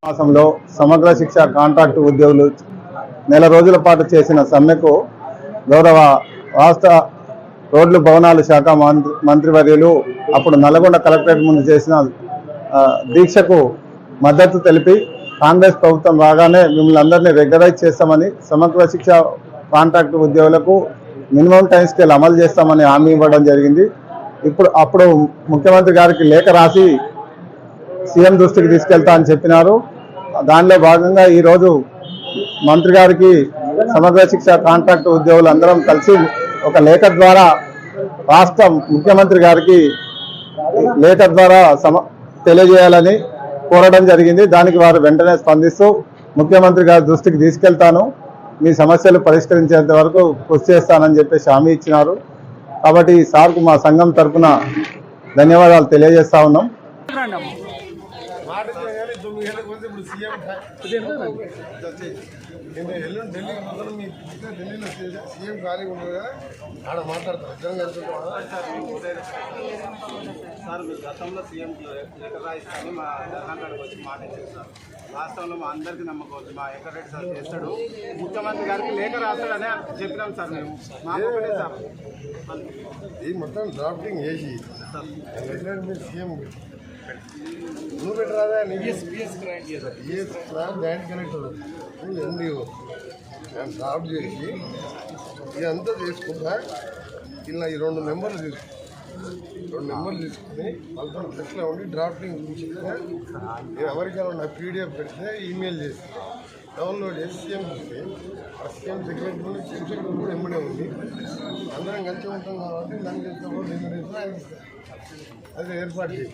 మాసంలో సమగ్ర శిక్ష కాంట్రాక్టు ఉద్యోగులు నెల రోజుల పాటు చేసిన సమ్మెకు గౌరవ రాష్ట్ర రోడ్లు భవనాల శాఖ మంత్రివర్యులు అప్పుడు నల్గొండ కలెక్టరేట్ ముందు చేసిన దీక్షకు మద్దతు తెలిపి కాంగ్రెస్ ప్రభుత్వం రాగానే మిమ్మల్ని అందరినీ రెగ్యులరైజ్ చేస్తామని, సమగ్ర శిక్ష కాంట్రాక్టు ఉద్యోగులకు మినిమం టైం స్కేల్ అమలు చేస్తామని హామీ ఇవ్వడం జరిగింది. అప్పుడు ముఖ్యమంత్రి గారికి లేఖ రాసి సీఎం దృష్టికి తీసుకెళ్తా అని చెప్పినారు. దానిలో భాగంగా ఈరోజు మంత్రి గారికి సమగ్ర శిక్ష కాంట్రాక్టు ఉద్యోగులు అందరం కలిసి ఒక లేఖ ద్వారా రాష్ట్ర ముఖ్యమంత్రి గారికి లేఖ ద్వారా తెలియజేయాలని కోరడం జరిగింది. దానికి వారు వెంటనే స్పందిస్తూ ముఖ్యమంత్రి గారి దృష్టికి తీసుకెళ్తాను, మీ సమస్యలు పరిష్కరించేంత వరకు కృషి చేస్తానని చెప్పేసి హామీ ఇచ్చినారు. కాబట్టి సార్కు మా సంఘం తరఫున ధన్యవాదాలు తెలియజేస్తా ఉన్నాం. ఢిల్లీలో సీఎం ఖాళీ ఉండదు కదా, ఆడ మాట్లాడతారు. సార్ మీరు గతంలో సీఎం లెటర్ రాయిస్తాను మా ధర్నాకాడికి వచ్చి మాట ఇచ్చారు సార్. రాష్ట్రంలో మా అందరికీ నమ్మకం వచ్చి మా వెంకటరెడ్డి సార్ చేస్తాడు, ముఖ్యమంత్రి గారికి లేఖ రాస్తాడని చెప్పినాం సార్. మేము మాకు ఒకటే సార్ ఇది మొత్తం డ్రాఫ్టింగ్ చేసి మీరు సీఎం నువ్వు పెట్టరాదా జాయింట్ కలెక్టర్ ఎండిఓ డ్రాఫ్ట్ చేసి ఇదంతా తీసుకుంటా ఇలా ఈ 2 నెంబర్లు తీసుకుని వాళ్ళతో టెస్ట్లో ఉండి డ్రాఫ్టింగ్ చూసిస్తే ఎవరికైనా నాకు పీడిఎఫ్ పెడితే ఈమెయిల్ చేసి డౌన్లోడ్ చేసి సీఎం చూస్తే ఆ సీఎం సెక్రటరీ చీఫ్ సెక్రటరీ కూడా ఎమ్మడే ఉంది. అందరం కలిసి ఉంటాం కాబట్టి నాకు చేస్తే అది ఏర్పాటు చేసి